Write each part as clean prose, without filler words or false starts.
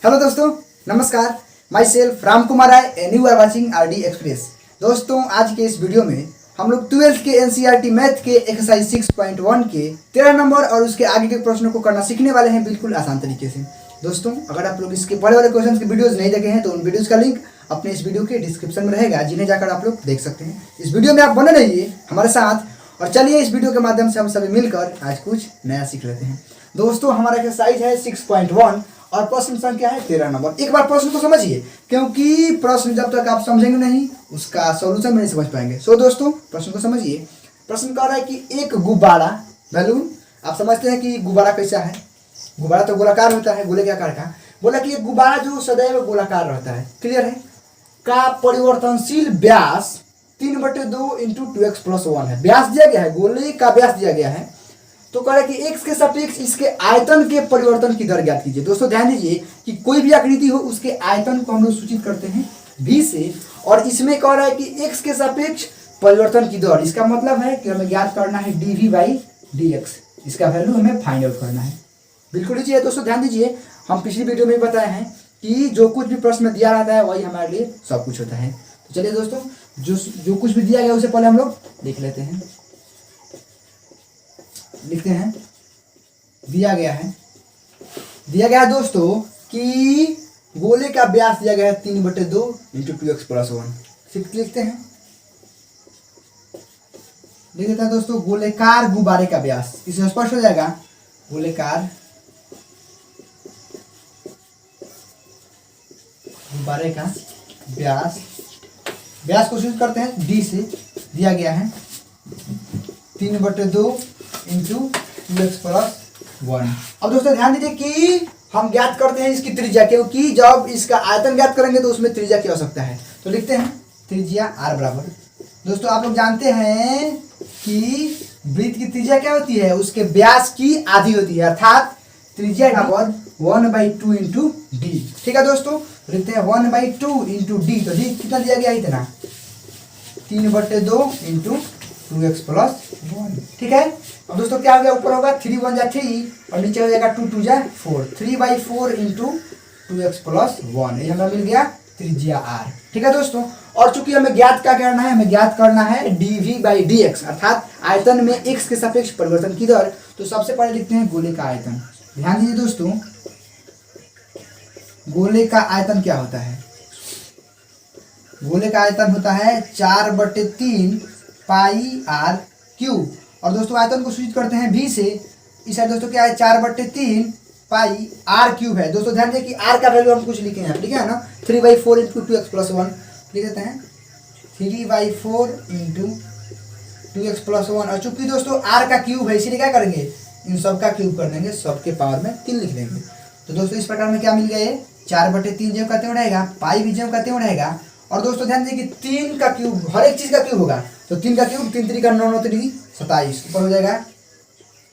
Hello दोस्तों, नमस्कार। Myself Ram Kumar Rai and you are watching R D express. दोस्तों, आज के इस वीडियो में हम लोग 12th के एनसीईआरटी मैथ के एक्सरसाइज 6.1 के 13 नंबर और उसके आगे के प्रश्नों को करना सीखने वाले हैं बिल्कुल आसान तरीके से। दोस्तों, अगर आप लोग इसके बड़े बड़े क्वेश्चन की वीडियोस नहीं देखे हैं तो उन वीडियोस का लिंक अपने इस वीडियो के डिस्क्रिप्शन में रहेगा, जिन्हें जाकर आप लोग देख सकते हैं। इस वीडियो में आप बने रहिए हमारे साथ और चलिए इस वीडियो के माध्यम से हम सभी मिलकर आज कुछ नया सीख लेते हैं। दोस्तों, हमारा एक्सरसाइज है 6.1 और प्रश्न संख्या है 13 नंबर। एक बार प्रश्न को समझिए, क्योंकि प्रश्न जब तक आप समझेंगे नहीं उसका सॉल्यूशन नहीं समझ पाएंगे। सो दोस्तों, प्रश्न को समझिए। प्रश्न कह रहा है कि एक गुब्बारा बैलून, आप समझते हैं कि गुब्बारा कैसा है। गुब्बारा तो गोलाकार होता है, गोले के आकार का। बोला कि एक गुब्बारा जो सदैव गोलाकार रहता है, क्लियर है, का परिवर्तनशील व्यास 3/2 इंटू 2x+1 है। व्यास दिया गया है, गोले का व्यास दिया गया है। तो कह रहा है कि x के सापेक्ष इसके आयतन के परिवर्तन की दर ज्ञात कीजिए। दोस्तों ध्यान दीजिए कि कोई भी आकृति हो उसके आयतन को हम लोग सूचित करते हैं v से, और इसमें कह रहा है कि x के सापेक्ष परिवर्तन की दर, इसका मतलब है कि हमें ज्ञात करना है dv/dx। इसका वैल्यू हमें फाइंड आउट करना है। बिल्कुल लीजिए दोस्तों, ध्यान दीजिए, हम पिछली वीडियो में बताए हैं कि जो कुछ भी प्रश्न में दिया रहता है वही हमारे लिए सब कुछ होता है। तो चलिए दोस्तों, जो कुछ भी दिया गया उसे पहले हम लोग देख लेते हैं। लिखते हैं, दिया गया है दोस्तों कि गोले का व्यास दिया गया है 3/2 इंटू 2x+1। लिखते हैं, लिख देता है दोस्तों, गोलेकार गुब्बारे का व्यास। इससे स्पष्ट हो जाएगा, गोलेकार गुब्बारे का व्यास को सूचित करते हैं d से। दिया गया है 3/2 इंटू 2x+1। अब दोस्तों ध्यान दीजिए कि हम ज्ञात करते हैं इसकी त्रिज्या, क्योंकि जब इसका आयतन ज्ञात करेंगे तो उसमें त्रिज्या की आवश्यकता है। तो लिखते हैं त्रिज्या r बराबर। दोस्तों आप लोग जानते हैं कि वृत्त की त्रिज्या क्या होती है, उसके व्यास की आधी होती है, अर्थात त्रिज्या बराबर 1/2 इंटू डी। ठीक है दोस्तों, लिखते हैं 1/2 इंटू डी। तो डी कितना दिया गया, इतना 3/2 इंटू 2x+1। ठीक है। अब दोस्तों क्या हो गया, ऊपर होगा 3 × 1 = 3 और नीचे हो जाएगा 2 × 2 = 4। 3/4 इंटू 2x+1, ये हमें मिल गया त्रिज्या r। ठीक है दोस्तों, और चूंकि हमें ज्ञात क्या करना है, हमें ज्ञात करना है dv/dx, अर्थात आयतन में x के सापेक्ष परिवर्तन की दर। तो सबसे पहले लिखते हैं गोले का आयतन। ध्यान दीजिए दोस्तों, गोले का आयतन क्या होता है, गोले का आयतन होता है 4/3 πr³। और दोस्तों आयतन को सूचित करते हैं v से। इस साइड दोस्तों क्या है, 4/3 πr³ है। दोस्तों ध्यान दीजिए कि r का वैल्यू हम कुछ लिखे हैं, ठीक है ना, 3/4 इंटू 2x+1 लिख देते हैं, 3/4 इंटू 2x+1। और चूंकि दोस्तों r का क्यूब है, इसीलिए क्या करेंगे, इन सब का क्यूब कर देंगे, सबके पावर में 3 लिख देंगे। तो दोस्तों इस प्रकार में क्या मिल गया, 4/3 ज्यों का त्यों रहेगा, पाई भी ज्यों का त्यों रहेगा। और दोस्तों ध्यान दीजिए कि 3 का क्यूब, हर एक चीज का क्यूब होगा। तो 3 का क्यूब 3 × 3 = 9, 9 × 3 = 27, ऊपर हो जाएगा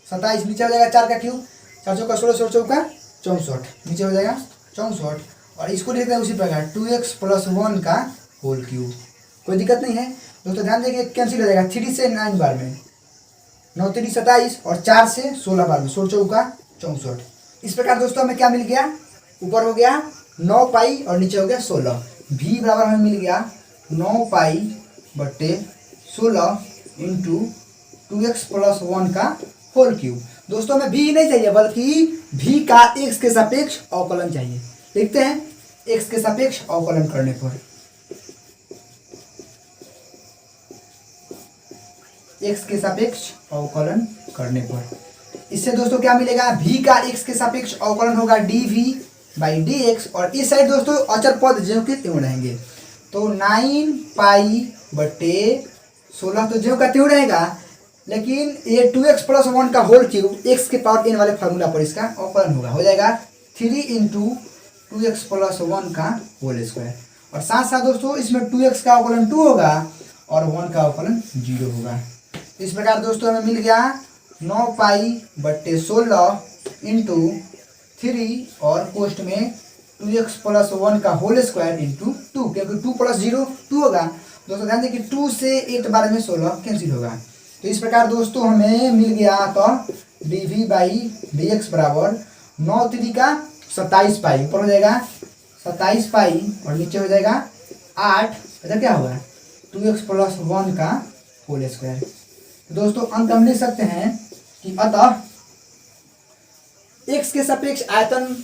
27, नीचे हो जाएगा 4 का क्यूब, 4 × 4 = 16, 16 × 4 = 64, नीचे हो जाएगा 64। और इसको लिखते हैं उसी प्रकार 2x+1 का होल क्यूब। कोई दिक्कत नहीं है दोस्तों, ध्यान दीजिए कैंसिल हो जाएगा, 3 से 9 बार में 9 × 3 = 27 और 4 से 16 बार में 16 × 4 = 64। इस प्रकार दोस्तों हमें क्या मिल गया, ऊपर हो गया 9 पाई और नीचे हो गया 16। v बराबर हमें मिल गया 9 π/16 इंटू 2x+1 का होल क्यूब। दोस्तों हमें v नहीं चाहिए, बल्कि v का x के सापेक्ष अवकलन चाहिए। लिखते हैं x के सापेक्ष अवकलन करने पर, x के सापेक्ष अवकलन करने पर इससे दोस्तों क्या मिलेगा, v का x के सापेक्ष अवकलन होगा dv/dx। और इस साइड दोस्तों अचर पद ज्यों के त्यों रहेंगे। तो 9 π/16 तो ज्यों का त्यों रहेगा, लेकिन ये 2x+1 का होल क्यूब x के पावर n वाले फार्मूला पर इसका अवकलन होगा, हो जाएगा 3 इंटू 2x+1 का होल स्क्वायर। और साथ साथ दोस्तों इसमें 2x का अवकलन 2 होगा और 1 का अवकलन 0 होगा। इस प्रकार दोस्तों हमें मिल गया 9 π/16 इंटू 3 और पोस्ट में 2x+1 का होल स्क्वायर इंटू 2, क्योंकि 2 + 0 2 होगा। दोस्तों ध्यान दें कि 2 से 8 बार में 16 कैंसिल होगा। तो इस प्रकार दोस्तों हमें मिल गया तो dv/dx बराबर 9 × 3 = 27 पाई, ऊपर हो जाएगा 27 पाई और नीचे हो जाएगा 8, इधर क्या होगा 2x + 1 का होल स्क्वायर। दोस्तों अंत हम लिख सकते हैं कि अतः x के सापेक्ष आयतन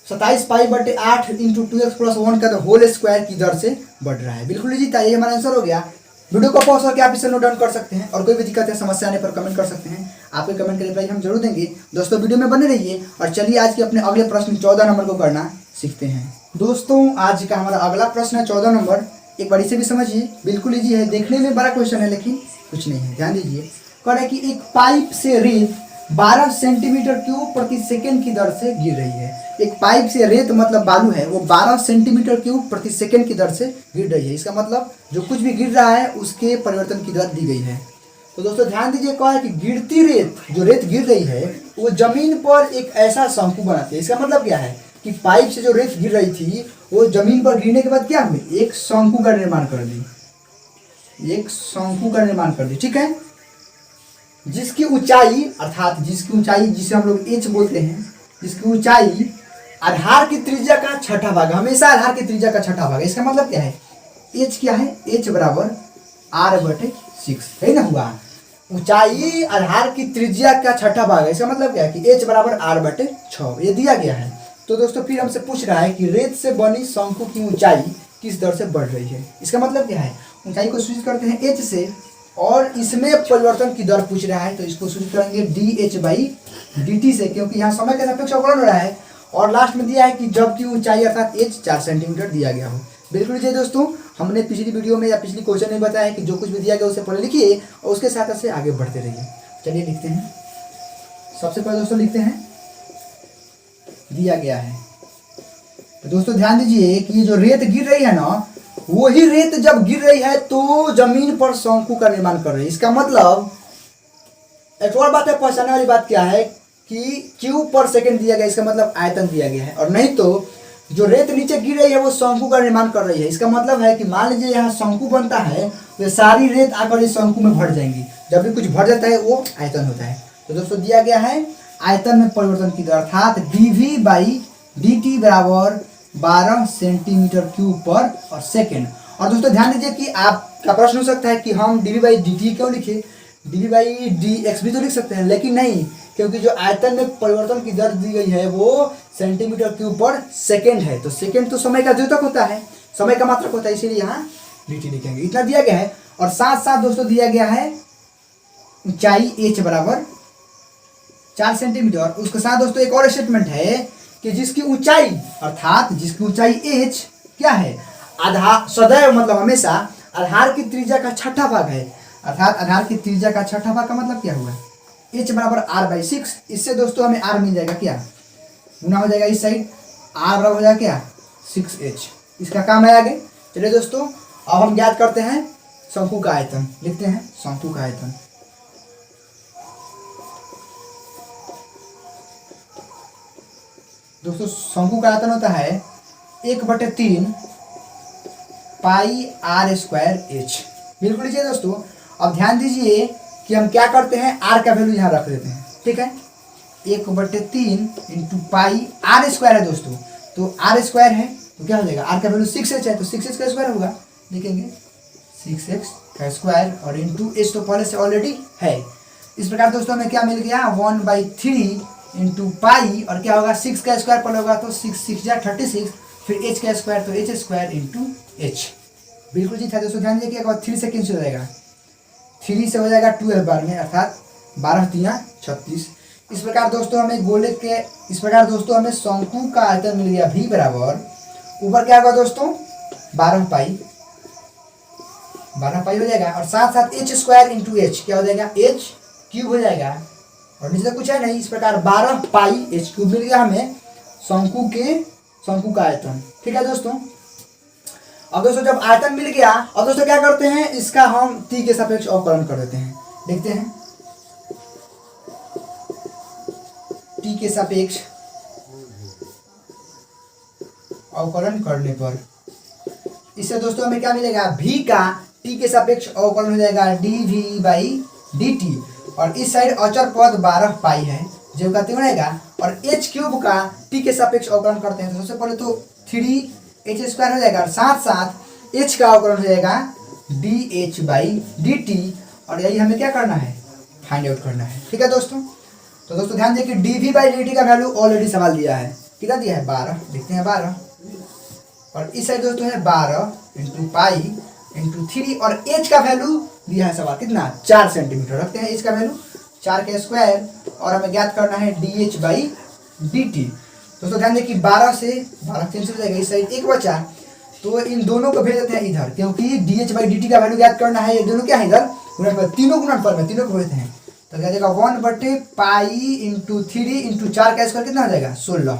27 पाई बटे 8 इंटू 2x + 1 का होल स्क्वायर की दर से बढ़ रहा है। बिल्कुल जी, ये हमारा आंसर हो गया। वीडियो को पॉज करके आप इसे नोट डाउन कर सकते हैं और कोई भी दिक्कत या समस्या आने पर कमेंट कर सकते हैं। आपके कमेंट का रिप्लाई हम जरूर देंगे। दोस्तों वीडियो में बने रहिए और चलिए आज के अपने अगले प्रश्न 14 नंबर को करना सीखते हैं। दोस्तों आज का हमारा अगला प्रश्न है 14 नंबर। एक बार इसे भी समझिए, बिल्कुल ईजी है, देखने में बड़ा क्वेश्चन है लेकिन कुछ नहीं है। ध्यान दीजिए, कह रहा है कि एक पाइप से रेत 12 सेंटीमीटर क्यूब प्रति सेकंड की दर से गिर रही है। एक पाइप से रेत मतलब बालू है, वो 12 सेंटीमीटर क्यूब प्रति सेकंड की दर से गिर रही है। इसका मतलब जो कुछ भी गिर रहा है उसके परिवर्तन की दर दी गई है। तो दोस्तों ध्यान दीजिए, कहा है कि गिरती रेत, जो रेत गिर रही है वो जमीन पर एक ऐसा शंकु बनाती है। इसका मतलब क्या है कि पाइप से जो रेत गिर रही थी वो जमीन पर गिरने के बाद क्या हुई, एक शंकु का निर्माण कर दी, एक शंकु का निर्माण कर दी। ठीक है, जिसकी ऊंचाई अर्थात जिसकी ऊंचाई जिसे हम लोग एच बोलते हैं, जिसकी ऊंचाई आधार की त्रिज्या का छठा भाग, हमेशा आधार की त्रिज्या का छठा भाग। इसका मतलब क्या है, एच क्या है, एच बराबर r/6 है ना हुआ। ऊंचाई आधार की त्रिज्या का छठा भाग है, इसका मतलब क्या है कि एच बराबर r/6 ये दिया गया है। तो दोस्तों फिर हमसे पूछ रहा है कि रेत से बनी शंकु की ऊंचाई किस दर से बढ़ रही है। इसका मतलब क्या है, ऊंचाई को सूचित करते हैं एच से और इसमें परिवर्तन की दर पूछ रहा है तो इसको सूचित करेंगे dh/dt से, क्योंकि यहाँ समय के सापेक्ष अवकलन हो रहा है। और लास्ट में दिया है कि जबकि ऊंचाई अर्थात h 4 सेंटीमीटर दिया गया हो। बिल्कुल जी दोस्तों, हमने पिछली वीडियो में या पिछली क्वेश्चन में बताया है कि जो कुछ भी दिया गया उसे पढ़े लिखिए और उसके साथ से आगे बढ़ते रहिए। चलिए लिखते हैं। सबसे पहले दोस्तों लिखते हैं, दिया गया है। तो दोस्तों ध्यान दीजिए कि ये जो रेत गिर रही है ना, वही रेत जब गिर रही है तो जमीन पर शंकु का निर्माण कर रही है। इसका मतलब एक और बात है, पहचानने वाली बात क्या है कि क्यूब पर सेकंड दिया गया, इसका मतलब आयतन दिया गया है। और नहीं तो जो रेत नीचे गिर रही है वो शंकु का निर्माण कर रही है। इसका मतलब है कि मान लीजिए यहाँ शंकु बनता है तो सारी रेत आकर इस शंकु में भर जाएंगी। जब भी कुछ भर जाता है वो आयतन होता है। तो दोस्तों दिया गया है आयतन में परिवर्तन की दर अर्थात dv/dt बराबर 12 सेंटीमीटर क्यूब पर सेकेंड। और दोस्तों ध्यान दीजिए कि आपका प्रश्न हो सकता है कि हम dv/dt क्यों लिखे, dv/dx भी तो लिख सकते हैं, लेकिन नहीं, क्योंकि जो आयतन में परिवर्तन की दर दी गई है वो सेंटीमीटर क्यूब पर सेकेंड है। तो सेकेंड तो समय का द्योतक होता है, समय का मात्रक होता है, इसीलिए यहाँ dt लिखेंगे। इतना दिया गया है और साथ साथ दोस्तों दिया गया है ऊंचाई h बराबर 4 सेंटीमीटर। उसके साथ दोस्तों एक और स्टेटमेंट है कि जिसकी ऊंचाई अर्थात जिसकी ऊंचाई h क्या है, आधार सदैव मतलब हमेशा आधार की त्रिज्या का छठा भाग है। अर्थात आधार की त्रिज्या का छठा भाग का मतलब क्या हुआ, h बराबर r/6। इससे दोस्तों हमें r मिल जाएगा, क्या गुना हो जाएगा इस साइड, r बराबर हो जाएगा क्या 6h। इसका काम है आगे। चलिए दोस्तों अब हम ज्ञात करते हैं शंकु का आयतन। लिखते हैं शंकु का आयतन। दोस्तों शंकु का आयतन होता है 1/3 पाई r² h। बिल्कुल लीजिए दोस्तों। अब ध्यान दीजिए कि हम क्या करते हैं, r का वैल्यू यहाँ रख देते हैं। ठीक है, 1/3 इंटू पाई r² है दोस्तों, तो r² है तो क्या हो जाएगा, r का वैल्यू 6h है तो 6h का स्क्वायर होगा। लिखेंगे 6x का स्क्वायर और इंटू h तो पहले से ऑलरेडी है। इस प्रकार दोस्तों हमें क्या मिल गया 1/3 इंटू पाई और क्या होगा 6 का स्क्वायर पर होगा तो 6 6 जा 36, फिर h का स्क्वायर तो h² इंटू h। बिल्कुल जी था दोस्तों। ध्यान दीजिए कि 3 से कैंसिल हो जाएगा, 3 से हो जाएगा 12 बार में अर्थात 12×3 36। इस प्रकार दोस्तों हमें शंकु का आयतन मिल गया v बराबर, ऊपर क्या होगा दोस्तों 12 पाई हो जाएगा और साथ साथ h² इंटू h क्या हो जाएगा h³ हो जाएगा और नीचे कुछ है नहीं। इस प्रकार 12 पाई h³ मिल गया हमें शंकु का आयतन। ठीक है दोस्तों। अब दोस्तों जब आयतन मिल गया, अब दोस्तों क्या करते हैं, इसका हम t के सापेक्ष अवकलन कर देते हैं। देखते हैं t के सापेक्ष अवकलन करने पर इससे दोस्तों हमें क्या मिलेगा, v का t के सापेक्ष अवकलन हो जाएगा dv/dt और इस साइड अचर पद 12 पाई है जो का त्रिगुण रहेगा, और एच क्यूब का टी के सापेक्ष अवकलन करते हैं तो सबसे पहले तो 3h² हो जाएगा, और साथ साथ एच का अवकलन हो जाएगा dh/dt, और यही हमें क्या करना है, फाइंड आउट करना है। ठीक है दोस्तों, तो दोस्तों ध्यान दें कि dv/dt का वैल्यू ऑलरेडी सवाल दिया है, कितना दिया है 12, देखते हैं 12, और इस साइड दोस्तों है 12 × पाई × 3, और एच का वैल्यू दिया है सवाल कितना 4 सेंटीमीटर, रखते हैं एच का वैल्यू 4 का स्क्वायर, और हमें ज्ञात करना है dh/dt। दोस्तों ध्यान दें कि 12 से 12 कैंसिल हो जाएगा, इस साइड 1 बचा, तो इन दोनों को भेज देते हैं इधर, क्योंकि dh/dt का वैल्यू ज्ञात करना है, ये दोनों क्या है इधर गुणनफल, तीनों गुणनफल में तीनों को भेजते हैं, तो क्या जाएगा 1/पाई × 3 × 4 का स्क्वायर कितना हो जाएगा 16,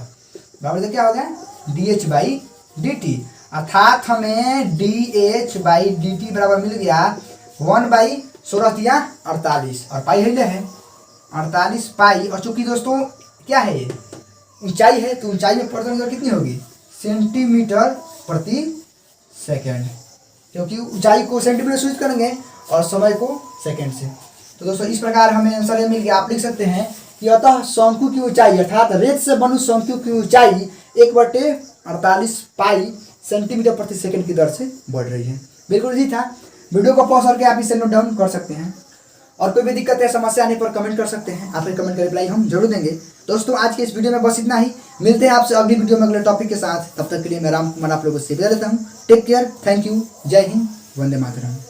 बराबर क्या हो गया dh/dt, अर्थात हमें dh/dt बराबर मिल गया 1/16 48, और पाई है 48 पाई, और चूंकि दोस्तों क्या है ये ऊंचाई है, तो ऊंचाई में प्रति कितनी होगी सेंटीमीटर प्रति सेकंड, क्योंकि ऊंचाई को सेंटीमीटर से सूचित करेंगे और समय को सेकंड से। तो दोस्तों इस प्रकार हमें आंसर मिल गया। आप लिख सकते हैं कि अतः शंकु की ऊंचाई अर्थात रेत से बनी शंकु की ऊंचाई 1/48 पाई सेंटीमीटर प्रति सेकंड की दर से बढ़ रही है। बिल्कुल जी था। वीडियो को पॉज करके आप इसे नोट डाउन कर सकते हैं, और कोई भी दिक्कत या समस्या आने पर कमेंट कर सकते हैं, आपके कमेंट का रिप्लाई हम जरूर देंगे। दोस्तों आज के इस वीडियो में बस इतना ही, मिलते हैं आपसे अगली वीडियो में अगले टॉपिक के साथ। तब तक के लिए मैं राम कुमार आप लोगों से विदा लेता हूँ। टेक केयर, थैंक यू, जय हिंद, वंदे मातरम।